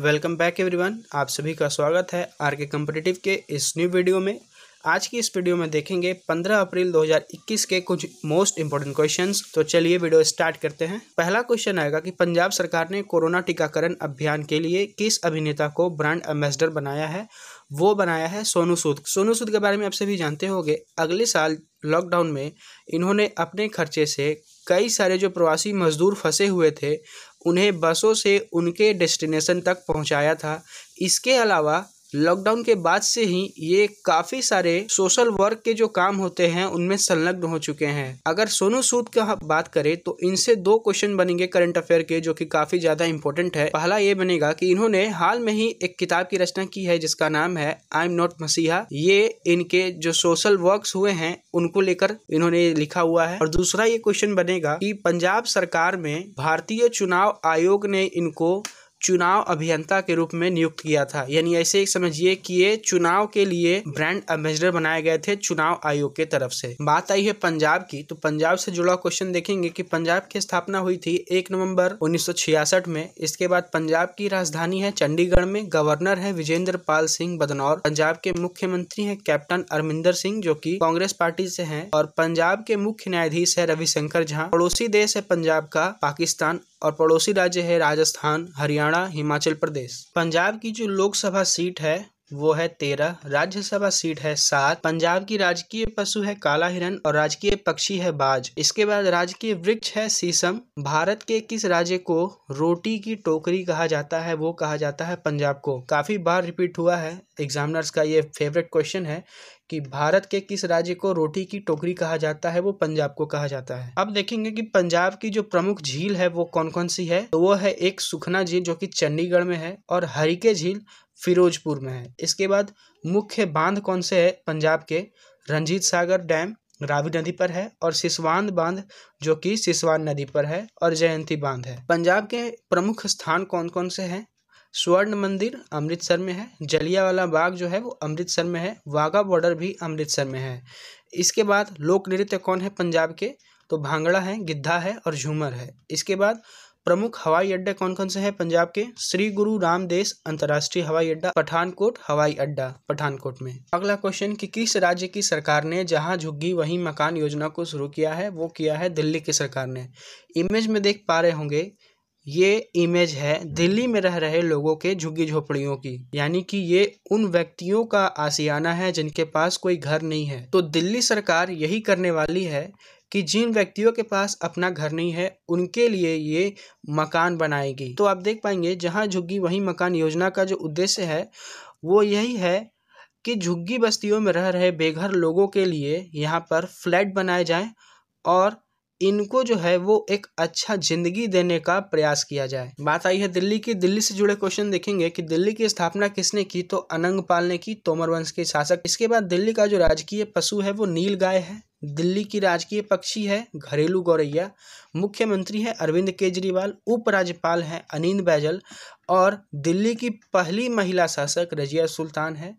Welcome back everyone. आप सभी का स्वागत है आरके कॉम्पिटिटिव के इस न्यू वीडियो में। आज की इस वीडियो में देखेंगे 15 अप्रैल 2021 के कुछ मोस्ट इंपॉर्टेंट क्वेश्चंस। तो चलिए वीडियो स्टार्ट करते हैं। पहला क्वेश्चन आएगा कि पंजाब सरकार ने कोरोना टीकाकरण अभियान के लिए किस अभिनेता को ब्रांड एम्बेसडर बनाया है? वो बनाया है सोनू सूद। सोनू सूद के बारे में आप सभी जानते होंगे। अगले साल लॉकडाउन में इन्होंने अपने खर्चे से कई सारे जो प्रवासी मजदूर फंसे हुए थे उन्हें बसों से उनके डेस्टिनेशन तक पहुंचाया था। इसके अलावा लॉकडाउन के बाद से ही ये काफ़ी सारे सोशल वर्क के जो काम होते हैं उनमें संलग्न हो चुके हैं। अगर सोनू सूद का बात करें तो इनसे दो क्वेश्चन बनेंगे करंट अफेयर के, जो कि काफ़ी ज़्यादा इंपॉर्टेंट है। पहला ये बनेगा कि इन्होंने हाल में ही एक किताब की रचना की है जिसका नाम है आई एम नॉट मसीहा। ये इनके जो सोशल वर्क्स हुए हैं उनको लेकर इन्होंने लिखा हुआ है। और दूसरा ये क्वेश्चन बनेगा कि पंजाब सरकार में भारतीय चुनाव आयोग ने इनको चुनाव अभियंता के रूप में नियुक्त किया था। यानी ऐसे समझिए कि ये चुनाव के लिए ब्रांड एम्बेसडर बनाए गए थे चुनाव आयोग के तरफ से। बात आई है पंजाब की, तो पंजाब से जुड़ा क्वेश्चन देखेंगे कि पंजाब की स्थापना हुई थी 1 नवंबर 1966 में। इसके बाद पंजाब की राजधानी है चंडीगढ़ में। गवर्नर है विजेंद्र पाल सिंह बदनौर। पंजाब के मुख्यमंत्री है कैप्टन अमरिंदर सिंह जो कि कांग्रेस पार्टी से हैं। और पंजाब के मुख्य न्यायाधीश है रविशंकर झा। पड़ोसी देश है पंजाब का पाकिस्तान और पड़ोसी राज्य है राजस्थान, हरियाणा, हिमाचल प्रदेश। पंजाब की जो लोकसभा सीट है वो है 13, राज्यसभा सीट है 7। पंजाब की राजकीय पशु है काला हिरन और राजकीय पक्षी है बाज। इसके बाद राजकीय वृक्ष है शीशम। भारत के किस राज्य को रोटी की टोकरी कहा जाता है? वो कहा जाता है पंजाब को। काफी बार रिपीट हुआ है, एग्जामिनर्स का ये फेवरेट क्वेश्चन है कि भारत के किस राज्य को रोटी की टोकरी कहा जाता है? वो पंजाब को कहा जाता है। अब देखेंगे कि पंजाब की जो प्रमुख झील है वो कौन कौन सी है। तो वो है एक सुखना झील जो कि चंडीगढ़ में है और हरिके झील फिरोजपुर में है। इसके बाद मुख्य बांध कौन से है पंजाब के? रंजीत सागर डैम रावी नदी पर है और सिसवान बांध जो कि सिसवान नदी पर है और जयंती बांध है। पंजाब के प्रमुख स्थान कौन कौन से हैं? स्वर्ण मंदिर अमृतसर में है। जलियांवाला बाग जो है वो अमृतसर में है। वाघा बॉर्डर भी अमृतसर में है। इसके बाद लोक नृत्य कौन है पंजाब के? तो भांगड़ा है, गिद्धा है और झूमर है। इसके बाद प्रमुख हवाई अड्डे कौन कौन से हैं पंजाब के? श्री गुरु रामदेस अंतर्राष्ट्रीय हवाई अड्डा, पठानकोट हवाई अड्डा पठानकोट में। अगला क्वेश्चन कि किस राज्य की सरकार ने जहां झुग्गी वहीं मकान योजना को शुरू किया है? वो किया है दिल्ली की सरकार ने। इमेज में देख पा रहे होंगे, ये इमेज है दिल्ली में रह रहे लोगों के झुग्गी झोपड़ियों की। यानी कि ये उन व्यक्तियों का आशियाना है जिनके पास कोई घर नहीं है। तो दिल्ली सरकार यही करने वाली है कि जिन व्यक्तियों के पास अपना घर नहीं है उनके लिए ये मकान बनाएगी। तो आप देख पाएंगे जहां झुग्गी वहीं मकान योजना का जो उद्देश्य है वो यही है कि झुग्गी बस्तियों में रह रहे बेघर लोगों के लिए यहाँ पर फ्लैट बनाए जाएं और इनको जो है वो एक अच्छा जिंदगी देने का प्रयास किया जाए। बात आई है दिल्ली की। दिल्ली से जुड़े क्वेश्चन देखेंगे कि दिल्ली की स्थापना किसने की? तो अनंगपाल ने की, तोमर वंश के शासक। इसके बाद दिल्ली का जो राजकीय पशु है वो नील गाय है। दिल्ली की राजकीय पक्षी है घरेलू गौरैया। मुख्यमंत्री है अरविंद केजरीवाल। उपराज्यपाल है अनीस बैजल और दिल्ली की पहली महिला शासक रजिया सुल्तान है।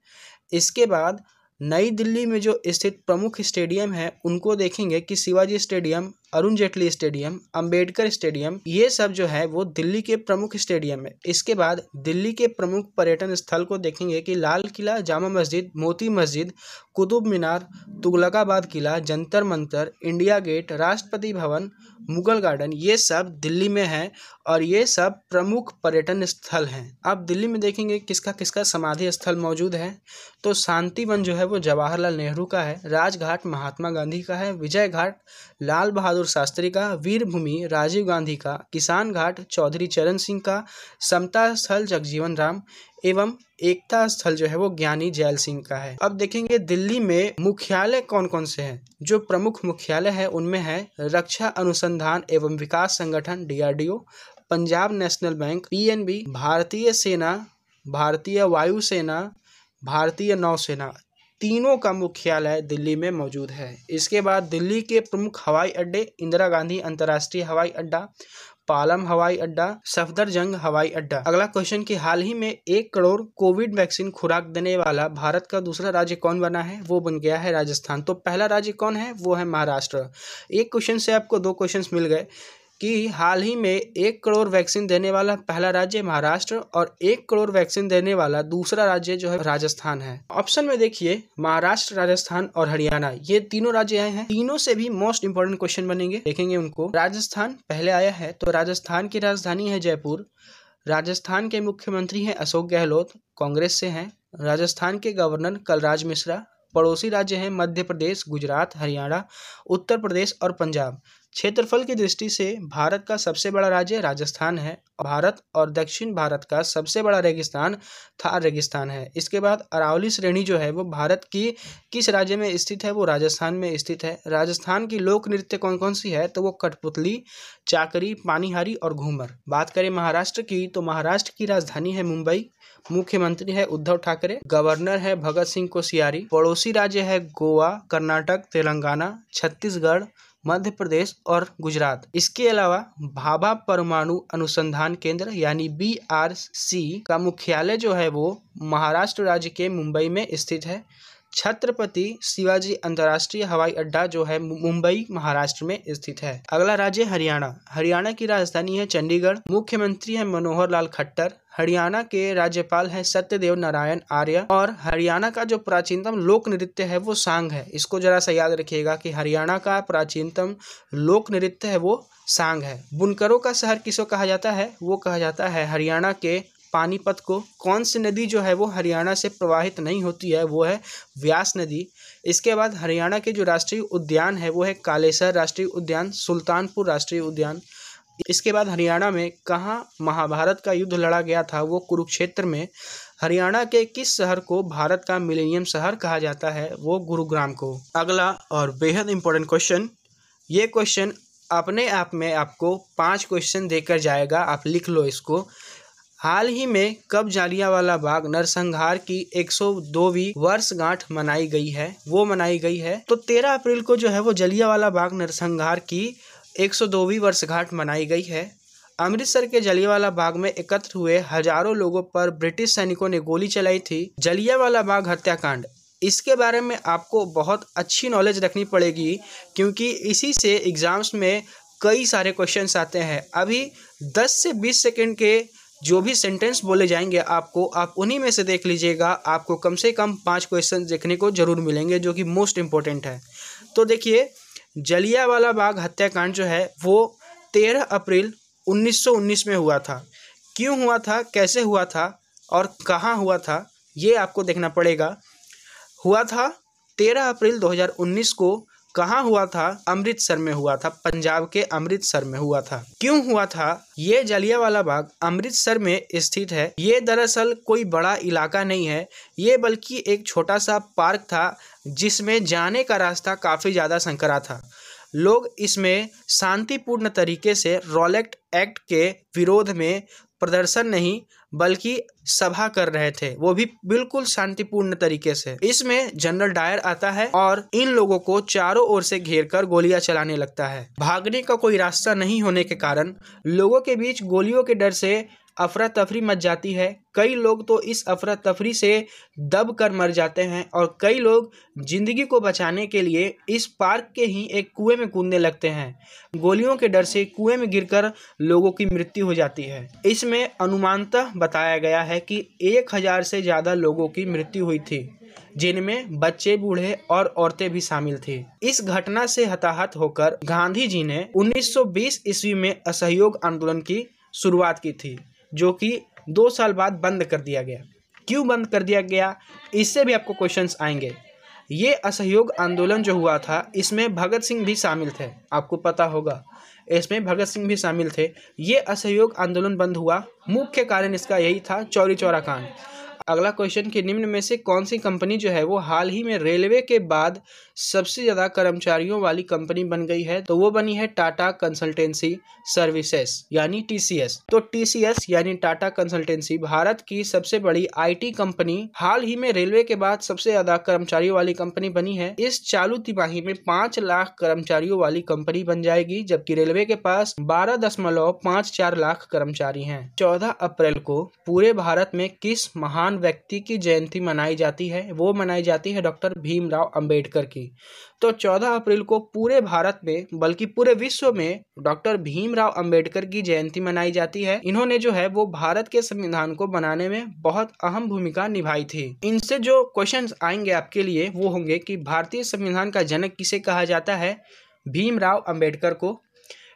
इसके बाद नई दिल्ली में जो स्थित प्रमुख स्टेडियम है उनको देखेंगे कि Shivaji stadium, Arun Jaitley stadium, Ambedkar stadium, ये सब जो है वो दिल्ली के प्रमुख स्टेडियम है। इसके बाद दिल्ली के प्रमुख पर्यटन स्थल को देखेंगे कि लाल किला, जामा मस्जिद, मोती मस्जिद, कुतुब मीनार, तुगलकाबाद किला, Jantar Mantar, India gate, Rashtrapati Bhavan, Mughal garden, ये सब दिल्ली में है और ये सब प्रमुख पर्यटन स्थल हैं। अब दिल्ली में देखेंगे किसका किसका समाधि स्थल मौजूद है। तो शांतिवन जो है वो जवाहरलाल नेहरू का है। राजघाट महात्मा गांधी का है। विजय घाट लाल बहादुर शास्त्री का। वीर भूमि राजीव गांधी का। किसान घाट चौधरी चरण सिंह का। समता स्थल जगजीवन राम एवं एकता स्थल जो है वो ज्ञानी जैल सिंह का है। अब देखेंगे दिल्ली में मुख्यालय कौन कौन से हैं। जो प्रमुख मुख्यालय है उनमें है रक्षा अनुसंधान एवं विकास संगठन DRDO, Punjab national bank PNB, भारतीय सेना, भारतीय वायुसेना, भारतीय नौसेना, तीनों का मुख्यालय दिल्ली में मौजूद है। इसके बाद दिल्ली के प्रमुख हवाई अड्डे इंदिरा गांधी अंतर्राष्ट्रीय हवाई अड्डा, पालम हवाई अड्डा, सफदरजंग हवाई अड्डा। अगला क्वेश्चन कि हाल ही में 1 करोड़ कोविड वैक्सीन खुराक देने वाला भारत का दूसरा राज्य कौन बना है? वो बन गया है राजस्थान। तो पहला राज्य कौन है? वो है महाराष्ट्र। एक क्वेश्चन से आपको 2 क्वेश्चंस मिल गए कि हाल ही में 1 करोड़ वैक्सीन देने वाला पहला राज्य महाराष्ट्र और 1 करोड़ वैक्सीन देने वाला दूसरा राज्य जो है राजस्थान है। ऑप्शन में देखिए महाराष्ट्र, राजस्थान और हरियाणा, ये तीनों राज्य आए हैं। तीनों से भी मोस्ट इंपोर्टेंट क्वेश्चन बनेंगे, देखेंगे उनको। राजस्थान पहले आया है, तो राजस्थान की राजधानी है जयपुर। राजस्थान के मुख्यमंत्री हैं अशोक गहलोत, कांग्रेस से हैं। राजस्थान के गवर्नर कलराज मिश्रा। पड़ोसी राज्य हैं मध्य प्रदेश, गुजरात, हरियाणा, उत्तर प्रदेश और पंजाब। क्षेत्रफल की दृष्टि से भारत का सबसे बड़ा राज्य राजस्थान है। भारत और दक्षिण भारत का सबसे बड़ा रेगिस्तान थार रेगिस्तान है। इसके बाद अरावली श्रेणी जो है वो भारत की किस राज्य में स्थित है? वो राजस्थान में स्थित है। राजस्थान की लोक नृत्य कौन कौन सी है? तो वो कठपुतली, चाकरी, पानीहारी और घूमर। बात करें महाराष्ट्र की, तो महाराष्ट्र की राजधानी है मुंबई। मुख्यमंत्री है उद्धव ठाकरे। गवर्नर है भगत सिंह कोश्यारी। पड़ोसी राज्य है गोवा, कर्नाटक, तेलंगाना, छत्तीसगढ़, मध्य प्रदेश और गुजरात। इसके अलावा भाभा परमाणु अनुसंधान केंद्र यानी BRC का मुख्यालय जो है वो महाराष्ट्र राज्य के मुंबई में स्थित है। छत्रपति शिवाजी अंतर्राष्ट्रीय हवाई अड्डा जो है मुंबई महाराष्ट्र में स्थित है। अगला राज्य हरियाणा। हरियाणा की राजधानी है चंडीगढ़। मुख्यमंत्री है मनोहर लाल खट्टर। हरियाणा के राज्यपाल है सत्यदेव नारायण आर्य। और हरियाणा का जो प्राचीनतम लोक नृत्य है वो सांग है। इसको जरा सा याद रखिएगा कि हरियाणा का प्राचीनतम लोक नृत्य है वो सांग है। बुनकरों का शहर किसको कहा जाता है? वो कहा जाता है हरियाणा के पानीपत को। कौन सी नदी जो है वो हरियाणा से प्रवाहित नहीं होती है? वो है व्यास नदी। इसके बाद हरियाणा के जो राष्ट्रीय उद्यान है वो है कालेसर राष्ट्रीय उद्यान, सुल्तानपुर राष्ट्रीय उद्यान। इसके बाद हरियाणा में कहाँ महाभारत का युद्ध लड़ा गया था? वो कुरुक्षेत्र में। हरियाणा के किस शहर को भारत का मिलेनियम शहर कहा जाता है? वो गुरुग्राम को। अगला और बेहद इंपॉर्टेंट क्वेश्चन, ये क्वेश्चन अपने आप में आपको 5 क्वेश्चन देकर जाएगा, आप लिख लो इसको। हाल ही में कब जालियांवाला बाग नरसंहार की 102वीं वर्षगांठ मनाई गई है? वो मनाई गई है तो 13 अप्रैल को जो है वो जालियांवाला बाग नरसंहार की 102वीं वर्षगांठ मनाई गई है। अमृतसर के जलियांवाला बाग में एकत्र हुए हजारों लोगों पर ब्रिटिश सैनिकों ने गोली चलाई थी। जलियांवाला बाग हत्याकांड, इसके बारे में आपको बहुत अच्छी नॉलेज रखनी पड़ेगी क्योंकि इसी से एग्जाम्स में कई सारे क्वेश्चंस आते हैं। अभी 10 से 20 सेकंड के जो भी सेंटेंस बोले जाएंगे आपको, आप उन्हीं में से देख लीजिएगा। आपको कम से कम 5 क्वेश्चन देखने को जरूर मिलेंगे जो कि मोस्ट इम्पोर्टेंट है। तो देखिए, जलियांवाला बाग हत्याकांड जो है वो 13 अप्रैल 1919 में हुआ था। क्यों हुआ था, कैसे हुआ था और कहाँ हुआ था, ये आपको देखना पड़ेगा। हुआ था 13 अप्रैल 2019 को। कहाँ हुआ था? अमृतसर में हुआ था, पंजाब के अमृतसर में हुआ था। क्यों हुआ था? ये जलियांवाला बाग अमृतसर में स्थित है। ये दरअसल कोई बड़ा इलाका नहीं है, ये बल्कि एक छोटा सा पार्क था जिसमें जाने का रास्ता काफ़ी ज़्यादा संकरा था। लोग इसमें शांतिपूर्ण तरीके से रॉलेट एक्ट के विरोध में प्रदर्शन नहीं बल्कि सभा कर रहे थे, वो भी बिल्कुल शांतिपूर्ण तरीके से। इसमें जनरल डायर आता है और इन लोगों को चारों ओर से घेरकर गोलियां चलाने लगता है। भागने का कोई रास्ता नहीं होने के कारण लोगों के बीच गोलियों के डर से अफरा तफरी मच जाती है। कई लोग तो इस अफरा तफरी से दब कर मर जाते हैं और कई लोग जिंदगी को बचाने के लिए इस पार्क के ही एक कुएं में कूदने लगते हैं। गोलियों के डर से कुएं में गिरकर लोगों की मृत्यु हो जाती है। इसमें अनुमानतः बताया गया है कि 1000 से ज़्यादा लोगों की मृत्यु हुई थी, जिनमें बच्चे, बूढ़े और औरतें भी शामिल थी। इस घटना से हताहत होकर गांधी जी ने 1920 ईस्वी में असहयोग आंदोलन की शुरुआत की थी, जो कि 2 साल बाद बंद कर दिया गया। क्यों बंद कर दिया गया, इससे भी आपको क्वेश्चंस आएंगे। ये असहयोग आंदोलन जो हुआ था इसमें भगत सिंह भी शामिल थे, आपको पता होगा, इसमें भगत सिंह भी शामिल थे। ये असहयोग आंदोलन बंद हुआ, मुख्य कारण इसका यही था, चौरी चौरा कांड। अगला क्वेश्चन कि निम्न में से कौन सी कंपनी जो है वो हाल ही में रेलवे के बाद सबसे ज़्यादा कर्मचारियों वाली कंपनी बन गई है? तो वो बनी है टाटा कंसल्टेंसी सर्विसेज यानी TCS। तो TCS यानी टाटा कंसल्टेंसी भारत की सबसे बड़ी IT कंपनी हाल ही में रेलवे के बाद सबसे ज़्यादा कर्मचारियों वाली कंपनी बनी है। इस चालू तिमाही में 5 लाख कर्मचारियों वाली कंपनी बन जाएगी, जबकि रेलवे के पास 12.54 लाख कर्मचारी हैं। 14 अप्रैल को पूरे भारत में किस महान महान व्यक्ति की जयंती मनाई जाती है, वो मनाई जाती है डॉक्टर भीमराव अंबेडकर की। तो 14 अप्रैल को पूरे भारत में बल्कि पूरे विश्व में डॉक्टर भीमराव अंबेडकर की जयंती मनाई जाती है। इन्होंने जो है वो भारत के संविधान को बनाने में बहुत अहम भूमिका निभाई थी। इनसे जो क्वेश्चंस आएंगे आपके लिए वो होंगे कि भारतीय संविधान का जनक किसे कहा जाता है? भीमराव अंबेडकर को।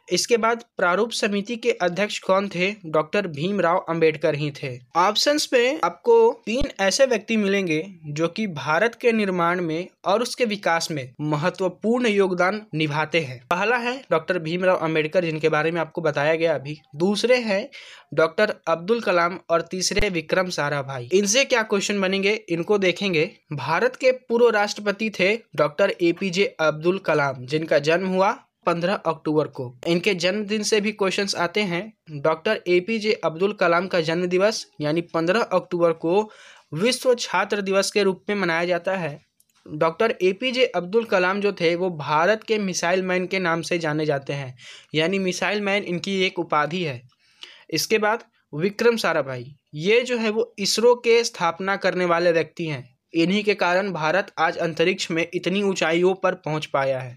इसके बाद प्रारूप समिति के अध्यक्ष कौन थे? डॉक्टर भीमराव अंबेडकर ही थे। ऑप्शंस में आपको 3 ऐसे व्यक्ति मिलेंगे जो कि भारत के निर्माण में और उसके विकास में महत्वपूर्ण योगदान निभाते हैं। पहला है डॉक्टर भीमराव अंबेडकर, जिनके बारे में आपको बताया गया अभी। दूसरे हैं डॉक्टर अब्दुल कलाम और तीसरे विक्रम साराभाई। इनसे क्या क्वेश्चन बनेंगे इनको देखेंगे। भारत के पूर्व राष्ट्रपति थे डॉक्टर APJ अब्दुल कलाम, जिनका जन्म हुआ 15 अक्टूबर को। इनके जन्मदिन से भी क्वेश्चंस आते हैं। डॉक्टर APJ अब्दुल कलाम का जन्म दिवस यानी 15 अक्टूबर को विश्व छात्र दिवस के रूप में मनाया जाता है। डॉक्टर APJ अब्दुल कलाम जो थे वो भारत के मिसाइल मैन के नाम से जाने जाते हैं, यानी मिसाइल मैन इनकी एक उपाधि है। इसके बाद विक्रम साराभाई, ये जो है वो इसरो के स्थापना करने वाले व्यक्ति हैं। इन्हीं के कारण भारत आज अंतरिक्ष में इतनी ऊंचाइयों पर पहुंच पाया है।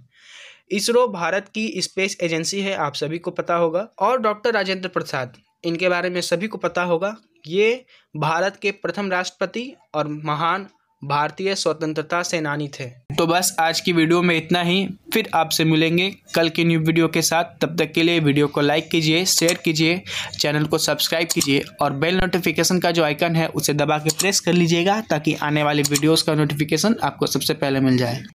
इसरो भारत की स्पेस एजेंसी है, आप सभी को पता होगा। और डॉक्टर राजेंद्र प्रसाद, इनके बारे में सभी को पता होगा। ये भारत के प्रथम राष्ट्रपति और महान भारतीय स्वतंत्रता सेनानी थे। तो बस आज की वीडियो में इतना ही। फिर आपसे मिलेंगे कल की न्यू वीडियो के साथ। तब तक के लिए वीडियो को लाइक कीजिए, शेयर कीजिए, चैनल को सब्सक्राइब कीजिए और बेल नोटिफिकेशन का जो आइकन है उसे दबा के प्रेस कर लीजिएगा ताकि आने वाली वीडियोस का नोटिफिकेशन आपको सबसे पहले मिल जाए।